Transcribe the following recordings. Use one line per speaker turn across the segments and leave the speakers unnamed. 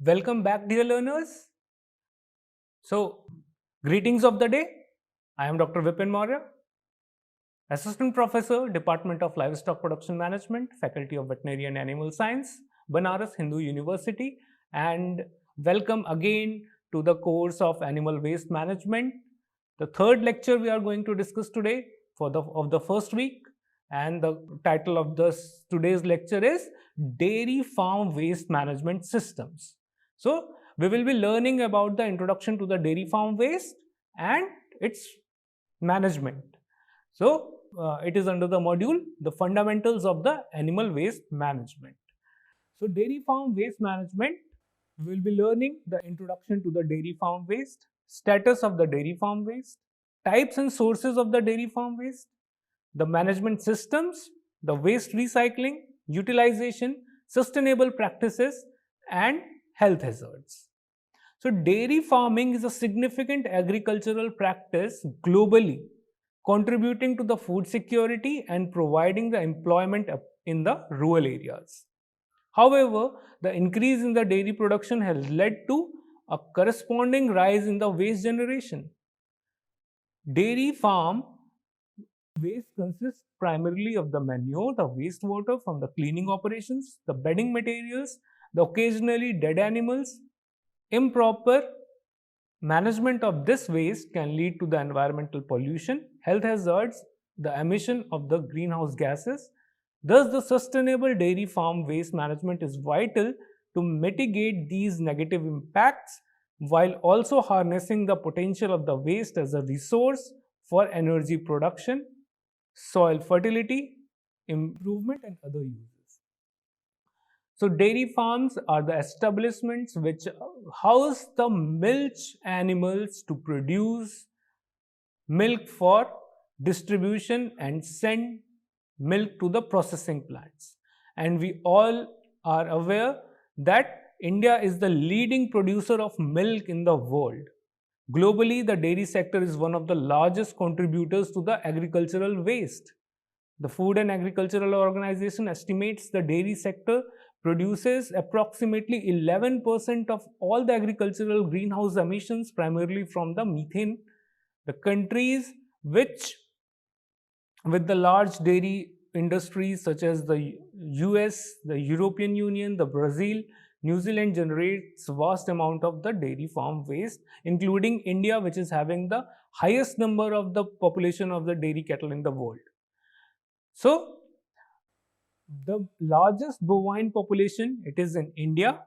Welcome back, dear learners. So, greetings of the day. I am Dr. Vipin Maurya, Assistant Professor, Department of Livestock Production Management, Faculty of Veterinary and Animal Science, Banaras Hindu University, and welcome again to the course of Animal Waste Management. The third lecture we are going to discuss today of the first week, and the title of today's lecture is Dairy Farm Waste Management Systems. So, we will be learning about the introduction to the dairy farm waste and its management. So, it is under the module the fundamentals of the animal waste management. So, dairy farm waste management, we will be learning the introduction to the dairy farm waste, status of the dairy farm waste, types and sources of the dairy farm waste, the management systems, the waste recycling, utilization, sustainable practices, and health hazards. So, dairy farming is a significant agricultural practice globally, contributing to the food security and providing the employment in the rural areas. However, the increase in the dairy production has led to a corresponding rise in the waste generation. Dairy farm waste consists primarily of the manure, the wastewater from the cleaning operations, the bedding materials, the occasionally dead animals. Improper management of this waste can lead to the environmental pollution, health hazards, the emission of the greenhouse gases. Thus, the sustainable dairy farm waste management is vital to mitigate these negative impacts while also harnessing the potential of the waste as a resource for energy production, soil fertility, improvement, and other uses. So, dairy farms are the establishments which house the milch animals to produce milk for distribution and send milk to the processing plants. And we all are aware that India is the leading producer of milk in the world. Globally, the dairy sector is one of the largest contributors to the agricultural waste. The Food and Agricultural Organization estimates the dairy sector produces approximately 11% of all the agricultural greenhouse emissions, primarily from the methane. The countries with the large dairy industries such as the US, the European Union, the Brazil, New Zealand generates vast amount of the dairy farm waste, including India, which is having the highest number of the population of the dairy cattle in the world. So, the largest bovine population, it is in India.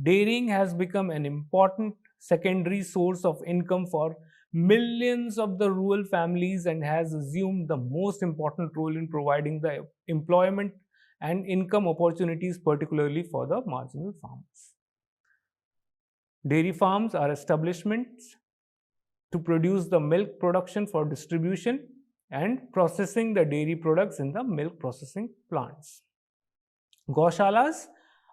Dairying has become an important secondary source of income for millions of the rural families and has assumed the most important role in providing the employment and income opportunities, particularly for the marginal farmers. Dairy farms are establishments to produce the milk production for distribution and processing the dairy products in the milk processing plants. Gaushalas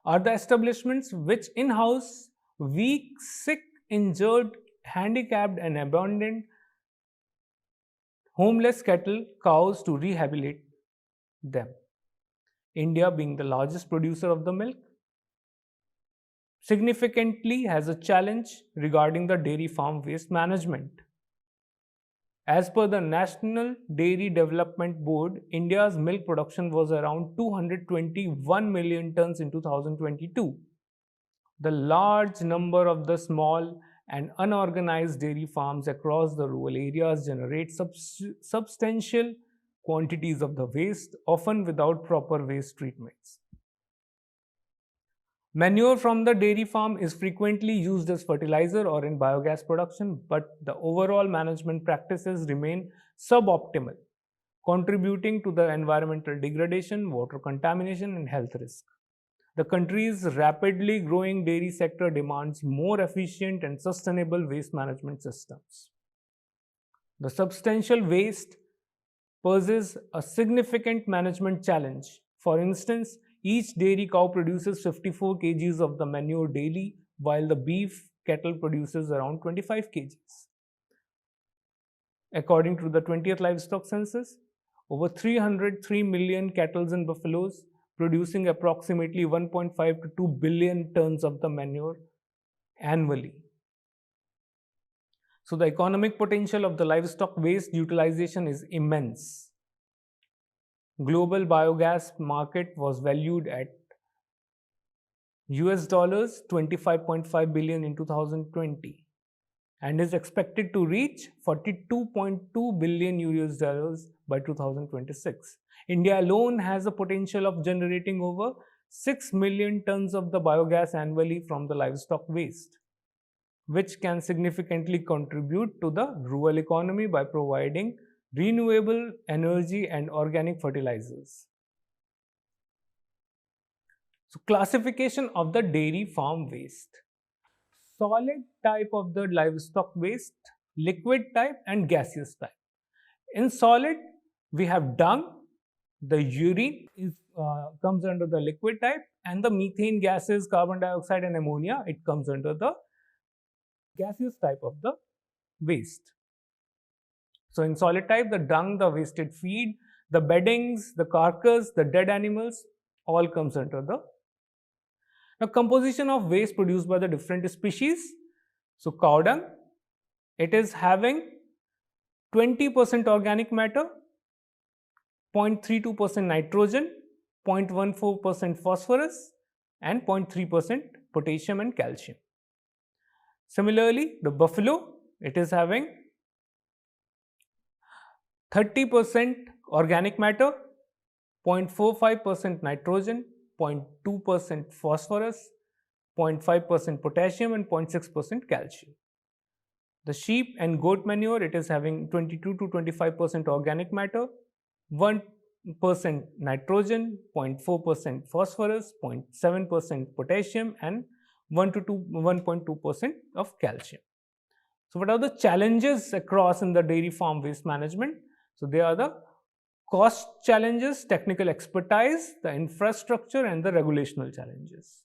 are the establishments which in-house weak, sick, injured, handicapped and abandoned homeless cattle, cows to rehabilitate them. India, being the largest producer of the milk, significantly has a challenge regarding the dairy farm waste management. As per the National Dairy Development Board, India's milk production was around 221 million tons in 2022. The large number of the small and unorganized dairy farms across the rural areas generate substantial quantities of the waste, often without proper waste treatments. Manure from the dairy farm is frequently used as fertilizer or in biogas production, but the overall management practices remain suboptimal, contributing to the environmental degradation, water contamination, and health risk. The country's rapidly growing dairy sector demands more efficient and sustainable waste management systems. The substantial waste poses a significant management challenge. For instance, each dairy cow produces 54 kgs of the manure daily, while the beef cattle produces around 25 kgs. According to the 20th livestock census, over 303 million cattle and buffaloes producing approximately 1.5 to 2 billion tons of the manure annually. So the economic potential of the livestock waste utilization is immense. Global biogas market was valued at US dollars 25.5 billion in 2020 and is expected to reach 42.2 billion US dollars by 2026. India alone has a potential of generating over 6 million tons of the biogas annually from the livestock waste, which can significantly contribute to the rural economy by providing renewable energy and organic fertilizers. So, classification of the dairy farm waste. Solid type of the livestock waste, liquid type and gaseous type. In solid, we have dung, the urine comes under the liquid type, and the methane gases, carbon dioxide and ammonia, it comes under the gaseous type of the waste. So in solid type, the dung, the wasted feed, the beddings, the carcass, the dead animals, all comes under the. Now composition of waste produced by the different species. So cow dung, it is having 20% organic matter, 0.32% nitrogen, 0.14% phosphorus and 0.3% potassium and calcium. Similarly, the buffalo, it is having 30% organic matter, 0.45% nitrogen, 0.2% phosphorus, 0.5% potassium and 0.6% calcium. The sheep and goat manure, it is having 22 to 25% organic matter, 1% nitrogen, 0.4% phosphorus, 0.7% potassium and 1.2% of calcium. So what are the challenges across in the dairy farm waste management? So they are the cost challenges, technical expertise, the infrastructure and the regulational challenges.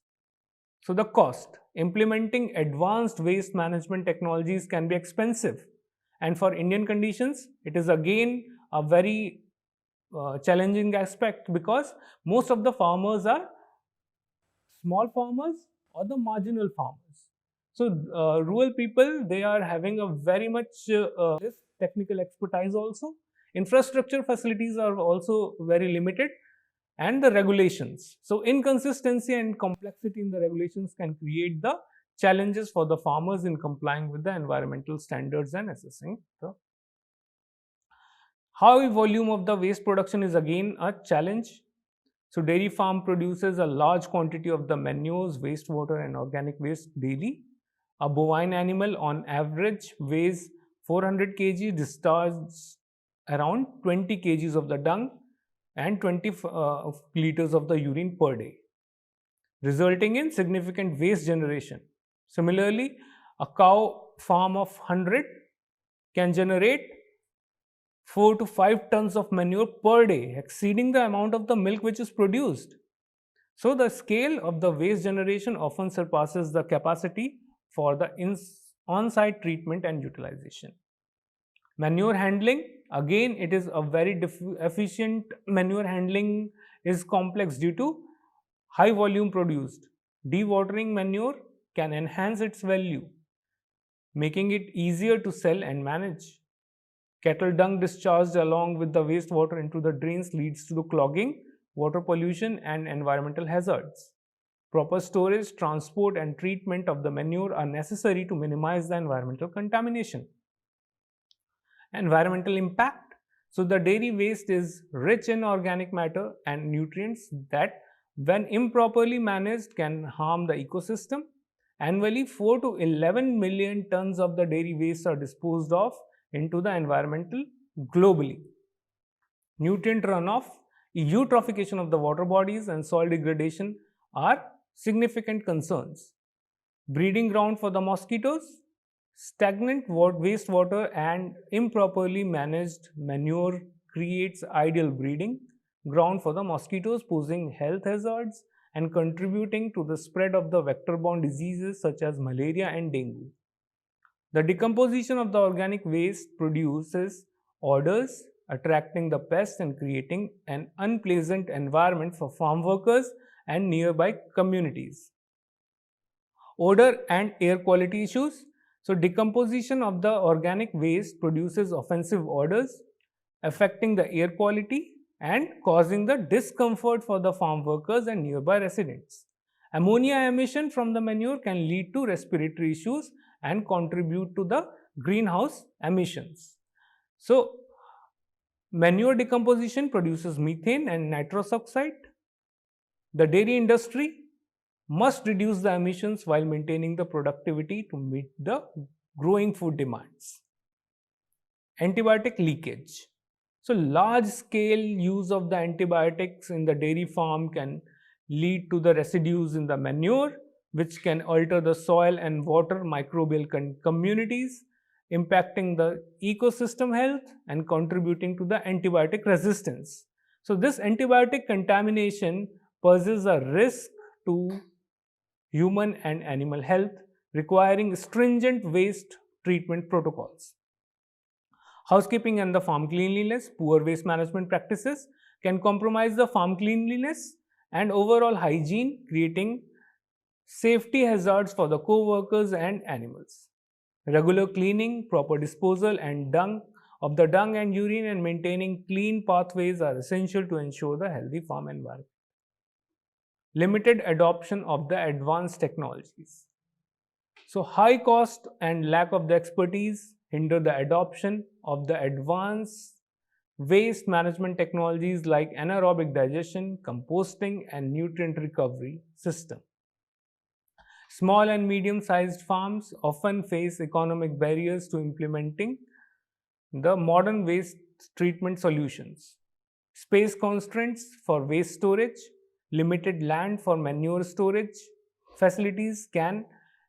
So the cost, implementing advanced waste management technologies can be expensive, and for Indian conditions, it is again a very challenging aspect because most of the farmers are small farmers or the marginal farmers. So rural people, they are having a very much less technical expertise also. Infrastructure facilities are also very limited, and the regulations. So inconsistency and complexity in the regulations can create the challenges for the farmers in complying with the environmental standards and assessing the high volume of the waste production is again a challenge. So dairy farm produces a large quantity of the manures, wastewater and organic waste daily. A bovine animal on average weighs 400 kg, discharges around 20 kgs of the dung and 20 liters of the urine per day, resulting in significant waste generation. Similarly, a cow farm of 100 can generate 4 to 5 tons of manure per day, exceeding the amount of the milk which is produced. So the scale of the waste generation often surpasses the capacity for the on-site treatment and utilization. Manure handling, again it is a very efficient. Manure handling is complex due to high volume produced. Dewatering manure can enhance its value, making it easier to sell and manage. Cattle dung discharged along with the wastewater into the drains leads to the clogging, water pollution and environmental hazards. Proper storage, transport and treatment of the manure are necessary to minimize the environmental contamination. Environmental impact. So the dairy waste is rich in organic matter and nutrients that, when improperly managed, can harm the ecosystem. Annually, 4 to 11 million tons of the dairy waste are disposed of into the environmental globally. Nutrient runoff, eutrophication of the water bodies and soil degradation are significant concerns. Breeding ground for the mosquitoes, stagnant wastewater and improperly managed manure creates ideal breeding ground for the mosquitoes, posing health hazards and contributing to the spread of the vector-borne diseases such as malaria and dengue. The decomposition of the organic waste produces odors, attracting the pests and creating an unpleasant environment for farm workers and nearby communities. Odor and air quality issues. So, decomposition of the organic waste produces offensive odors, affecting the air quality and causing the discomfort for the farm workers and nearby residents. Ammonia emission from the manure can lead to respiratory issues and contribute to the greenhouse emissions. So, manure decomposition produces methane and nitrous oxide. The dairy industry must reduce the emissions while maintaining the productivity to meet the growing food demands. Antibiotic leakage. So, large scale use of the antibiotics in the dairy farm can lead to the residues in the manure, which can alter the soil and water microbial communities, impacting the ecosystem health and contributing to the antibiotic resistance. So, this antibiotic contamination poses a risk to human and animal health, requiring stringent waste treatment protocols. Housekeeping and the farm cleanliness. Poor waste management practices can compromise the farm cleanliness and overall hygiene, creating safety hazards for the co-workers and animals. Regular cleaning, proper disposal and dung and urine, and maintaining clean pathways are essential to ensure the healthy farm environment. Limited adoption of the advanced technologies. So, high cost and lack of the expertise hinder the adoption of the advanced waste management technologies like anaerobic digestion, composting, and nutrient recovery system. Small and medium-sized farms often face economic barriers to implementing the modern waste treatment solutions. Space constraints for waste storage, limited land for manure storage facilities can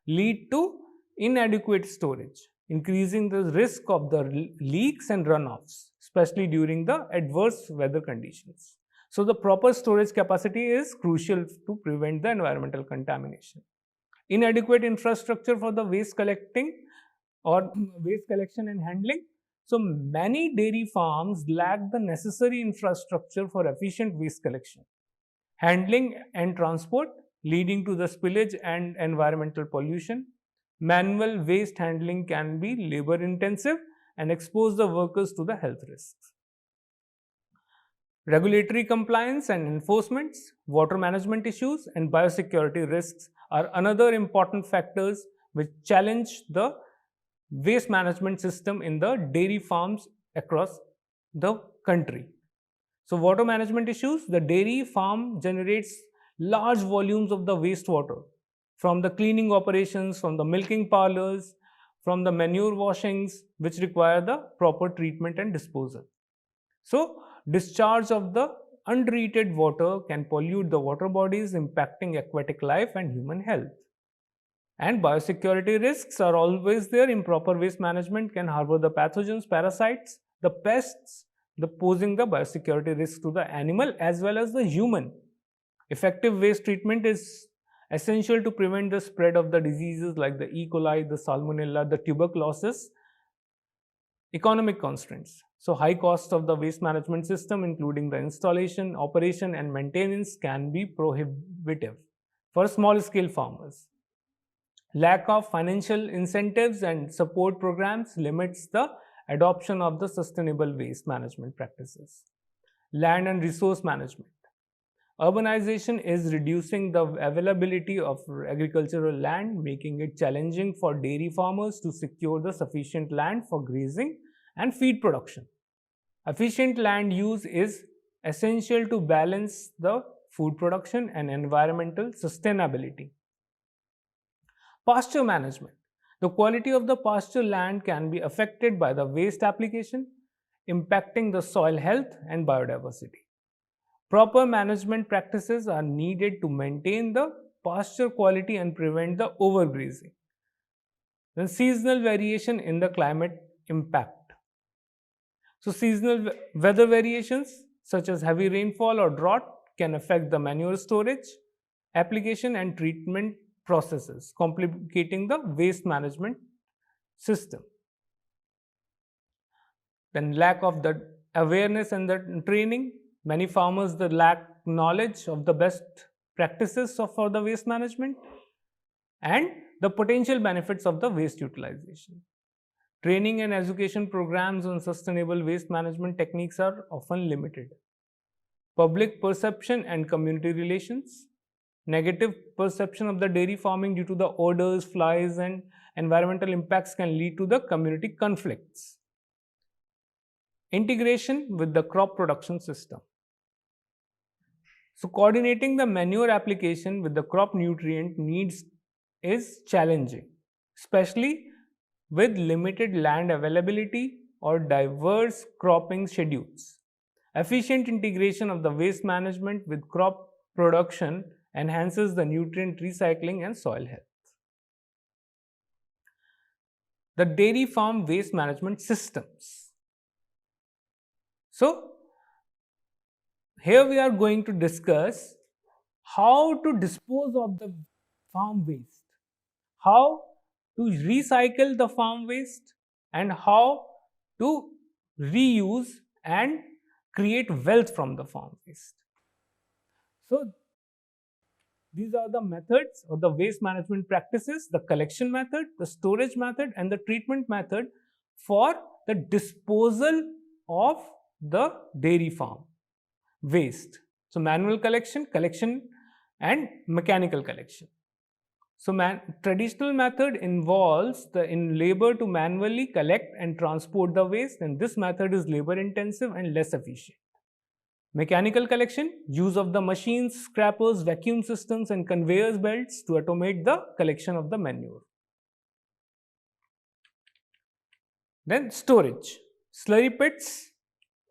lead to inadequate storage, increasing the risk of the leaks and runoffs, especially during the adverse weather conditions. So, the proper storage capacity is crucial to prevent the environmental contamination. Inadequate infrastructure for the waste collecting or waste collection and handling. So, many dairy farms lack the necessary infrastructure for efficient waste collection, handling and transport, leading to the spillage and environmental pollution. Manual waste handling can be labor intensive and expose the workers to the health risks. Regulatory compliance and enforcements, water management issues, and biosecurity risks are another important factors which challenge the waste management system in the dairy farms across the country. So, water management issues, the dairy farm generates large volumes of the wastewater from the cleaning operations, from the milking parlors, from the manure washings, which require the proper treatment and disposal. So, discharge of the untreated water can pollute the water bodies, impacting aquatic life and human health. And biosecurity risks are always there. Improper waste management can harbor the pathogens, parasites, the pests, posing the biosecurity risk to the animal as well as the human. Effective waste treatment is essential to prevent the spread of the diseases like the E. coli, the salmonella, the tuberculosis. Economic constraints. So, high cost of the waste management system, including the installation, operation, and maintenance, can be prohibitive for small scale farmers. Lack of financial incentives and support programs limits the adoption of the sustainable waste management practices. Land and resource management. Urbanization is reducing the availability of agricultural land, making it challenging for dairy farmers to secure the sufficient land for grazing and feed production. Efficient land use is essential to balance the food production and environmental sustainability. Pasture management. The quality of the pasture land can be affected by the waste application, impacting the soil health and biodiversity. Proper management practices are needed to maintain the pasture quality and prevent the overgrazing. Then seasonal variation in the climate impact. So, seasonal weather variations such as heavy rainfall or drought can affect the manure storage, application and treatment processes, complicating the waste management system. Then lack of the awareness and the training. Many farmers that lack knowledge of the best practices for the waste management and the potential benefits of the waste utilization. Training and education programs on sustainable waste management techniques are often limited. Public perception and community relations. Negative perception of the dairy farming due to the odors, flies, and environmental impacts can lead to the community conflicts. Integration with the crop production system. So, coordinating the manure application with the crop nutrient needs is challenging, especially with limited land availability or diverse cropping schedules. Efficient integration of the waste management with crop production enhances the nutrient recycling and soil health. The dairy farm waste management systems. So, here we are going to discuss how to dispose of the farm waste, how to recycle the farm waste, and how to reuse and create wealth from the farm waste. So, these are the methods or the waste management practices: the collection method, the storage method, and the treatment method for the disposal of the dairy farm waste. So, manual collection, and mechanical collection. So, traditional method involves in labor to manually collect and transport the waste, and this method is labor intensive and less efficient. Mechanical collection, use of the machines, scrappers, vacuum systems, and conveyor belts to automate the collection of the manure. Then storage, slurry pits,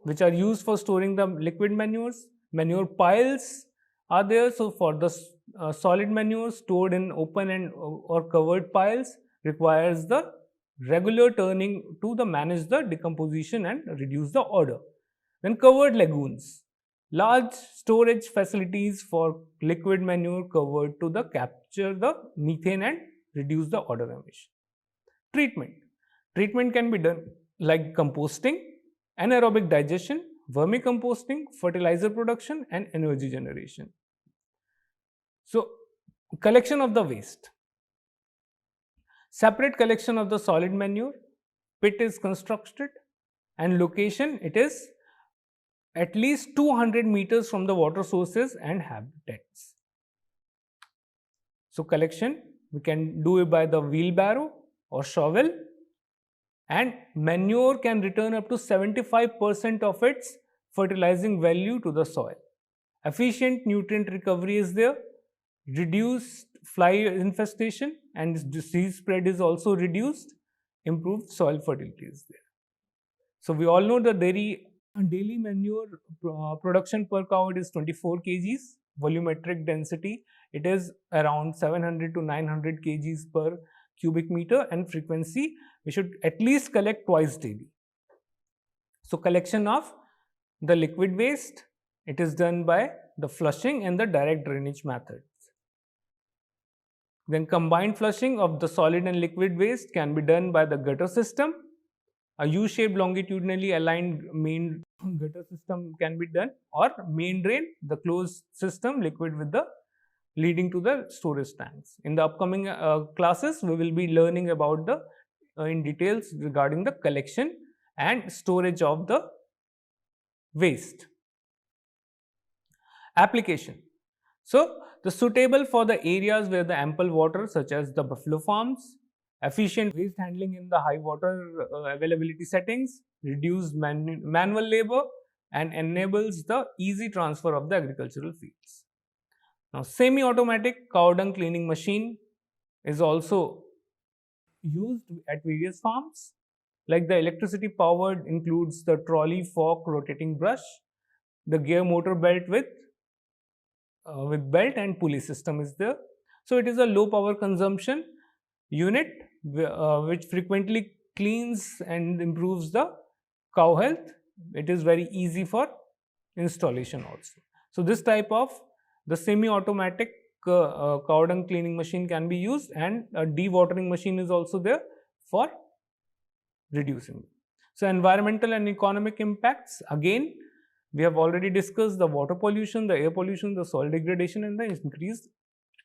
which are used for storing the liquid manures. Manure piles are there. So, for the solid manure stored in open and or covered piles requires the regular turning to manage the decomposition and reduce the odor. Then covered lagoons, large storage facilities for liquid manure covered to capture the methane and reduce the odor emission. Treatment can be done like composting, anaerobic digestion, vermicomposting, fertilizer production, and energy generation. So, collection of the waste. Separate collection of the solid manure. Pit is constructed, and location, it is at least 200 meters from the water sources and habitats. So, collection, we can do it by the wheelbarrow or shovel, and manure can return up to 75% of its fertilizing value to the soil. Efficient nutrient recovery is there, reduced fly infestation and disease spread is also reduced, improved soil fertility is there. So, we all know the daily manure production per cow is 24 kgs, volumetric density it is around 700 to 900 kgs per cubic meter, and frequency we should at least collect twice daily. So, collection of the liquid waste, it is done by the flushing and the direct drainage methods. Then combined flushing of the solid and liquid waste can be done by the gutter system. A U-shaped longitudinally aligned main gutter system can be done, or main drain, the closed system liquid with the leading to the storage tanks. In the upcoming classes, we will be learning about the in details regarding the collection and storage of the waste. Application. So, the suitable for the areas where the ample water, such as the buffalo farms. Efficient waste handling in the high water availability settings, reduce manual labor, and enables the easy transfer of the agricultural fields. Now, semi-automatic cow dung cleaning machine is also used at various farms. Like the electricity powered includes the trolley fork rotating brush, the gear motor belt with belt and pulley system is there. So, it is a low power consumption unit which frequently cleans and improves the cow health. It is very easy for installation also. So, this type of the semi-automatic cow dung cleaning machine can be used, and a dewatering machine is also there for reducing. So environmental and economic impacts, again, we have already discussed the water pollution, the air pollution, the soil degradation, and the increased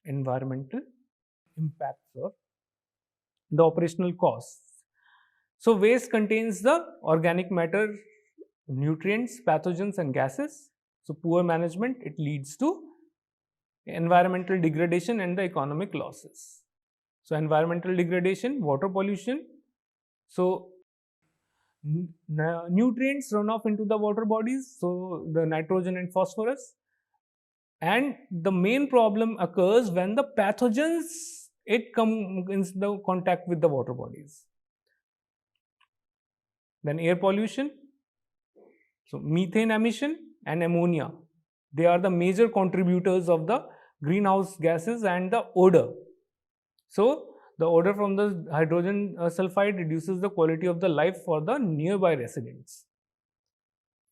environmental impacts or the operational costs. So waste contains the organic matter, nutrients, pathogens, and gases. So poor management, it leads to environmental degradation and the economic losses. So environmental degradation, water pollution. So nutrients run off into the water bodies, so the nitrogen and phosphorus. And the main problem occurs when the pathogens, it come in the contact with the water bodies. Then air pollution. So methane emission and ammonia, they are the major contributors of the greenhouse gases and the odor. So the odor from the hydrogen sulfide reduces the quality of the life for the nearby residents.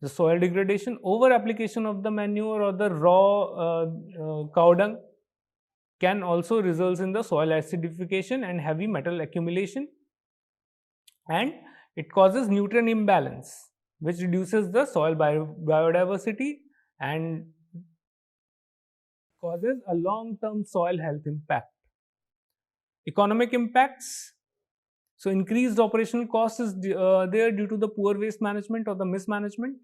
The soil degradation, over application of the manure or the raw cow dung can also result in the soil acidification and heavy metal accumulation, and it causes nutrient imbalance, which reduces the soil biodiversity and causes a long-term soil health impact. Economic impacts. So increased operational cost is there due to the poor waste management or the mismanagement.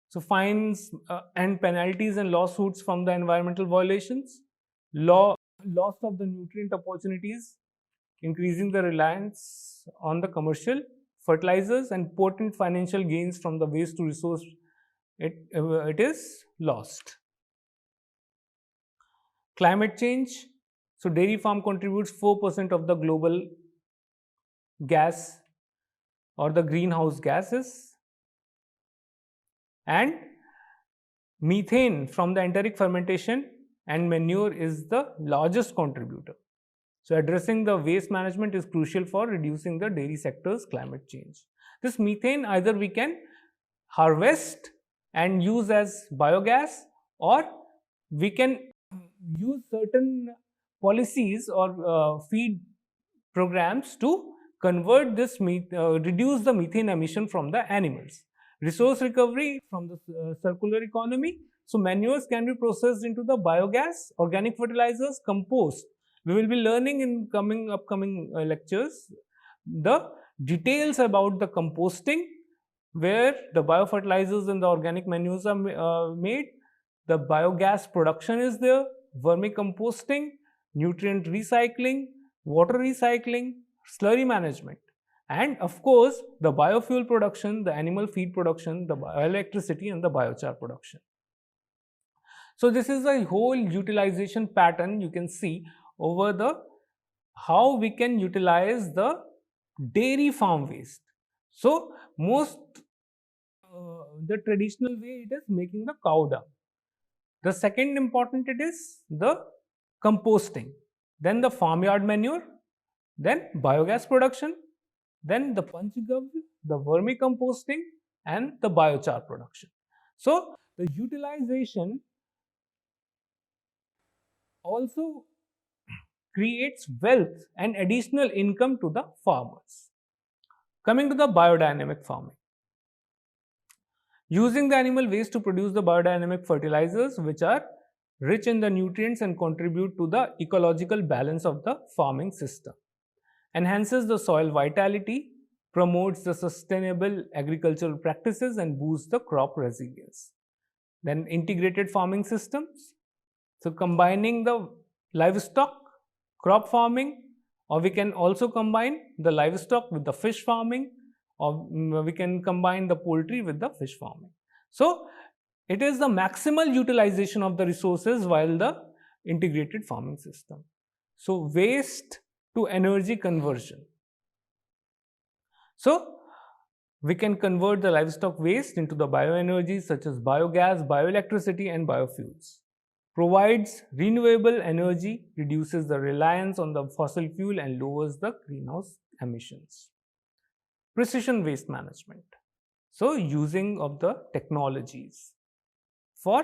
So fines and penalties and lawsuits from the environmental violations. Loss of the nutrient opportunities, increasing the reliance on the commercial fertilizers, and potent financial gains from the waste to resource, it is lost. Climate change. So dairy farm contributes 4% of the global gas or the greenhouse gases, and methane from the enteric fermentation and manure is the largest contributor. So addressing the waste management is crucial for reducing the dairy sector's climate change. This methane, either we can harvest and use as biogas, or we can use certain policies or feed programs to convert this reduce the methane emission from the animals. Resource recovery from the circular economy. So manures can be processed into the biogas, organic fertilizers, compost. We will be learning in upcoming lectures the details about the composting, where the biofertilizers and the organic manures are made. The biogas production is there, vermicomposting, nutrient recycling, water recycling, slurry management, and of course the biofuel production, the animal feed production, the bioelectricity, and the biochar production. So this is a whole utilization pattern you can see over the how we can utilize the dairy farm waste. So most the traditional way, it is making the cow dung. The second important, it is the composting, then the farmyard manure, then biogas production, then the Panchakavya, the vermicomposting, and the biochar production. So the utilization also creates wealth and additional income to the farmers. Coming to the biodynamic farming. Using the animal waste to produce the biodynamic fertilizers, which are rich in the nutrients and contribute to the ecological balance of the farming system. Enhances the soil vitality, promotes the sustainable agricultural practices, and boosts the crop resilience. Then integrated farming systems. So combining the livestock, crop farming, or we can also combine the livestock with the fish farming, or we can combine the poultry with the fish farming. So it is the maximal utilization of the resources while the integrated farming system. So waste to energy conversion. So we can convert the livestock waste into the bioenergy such as biogas, bioelectricity, and biofuels. Provides renewable energy, reduces the reliance on the fossil fuel, and lowers the greenhouse emissions. Precision waste management. So using of the technologies for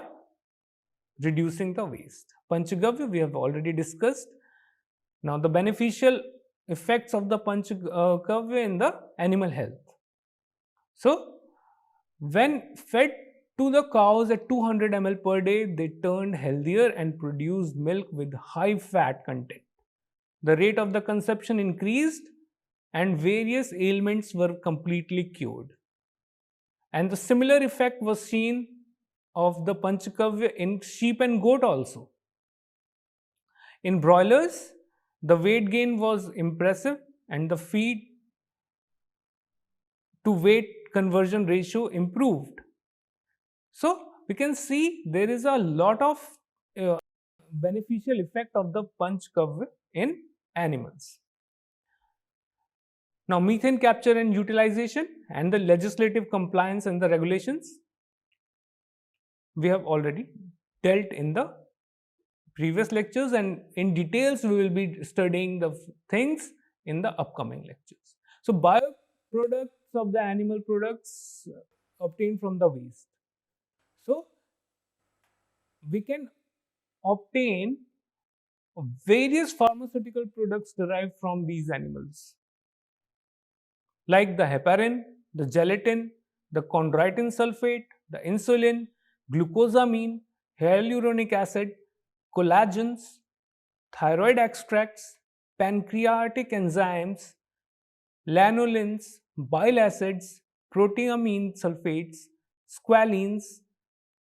reducing the waste. Panchakavya we have already discussed. Now the beneficial effects of the Panchakavya in the animal health. So, when fed to the cows at 200 ml per day, they turned healthier and produced milk with high fat content. The rate of the consumption increased and various ailments were completely cured. And the similar effect was seen of the Panchakavya in sheep and goat also. In broilers, the weight gain was impressive and the feed to weight conversion ratio improved. So we can see there is a lot of uh, beneficial effect of the Panchakavya in animals. Now, methane capture and utilization and the legislative compliance and the regulations we have already dealt in the previous lectures, and in details we will be studying the things in the upcoming lectures. So, bioproducts of the animal products obtained from the waste. So, we can obtain various pharmaceutical products derived from these animals, like the heparin, the gelatin, the chondroitin sulfate, the insulin, glucosamine, hyaluronic acid, collagens, thyroid extracts, pancreatic enzymes, lanolins, bile acids, proteamine sulfates, squalene,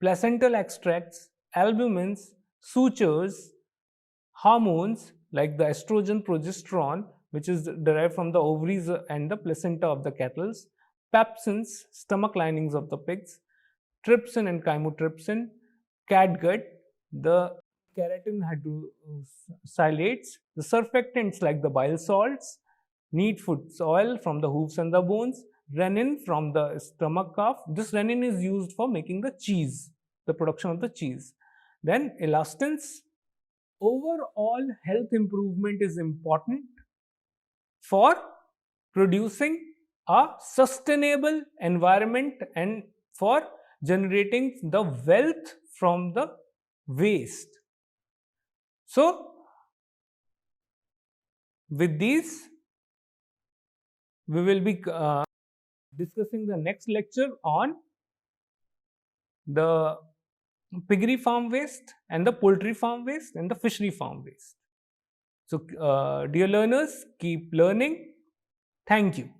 placental extracts, albumins, sutures, hormones like the estrogen, progesterone, which is derived from the ovaries and the placenta of the cattle, pepsins, stomach linings of the pigs, trypsin and chymotrypsin, catgut, the keratin hydroxylates, the surfactants like the bile salts, neat food oil from the hooves and the bones, rennin from the stomach calf. This rennin is used for making the cheese, the production of the cheese. Then elastins. Overall health improvement is important for producing a sustainable environment and for generating the wealth from the waste. So, with these, we will be discussing the next lecture on the piggery farm waste and the poultry farm waste and the fishery farm waste. So, dear learners, keep learning. Thank you.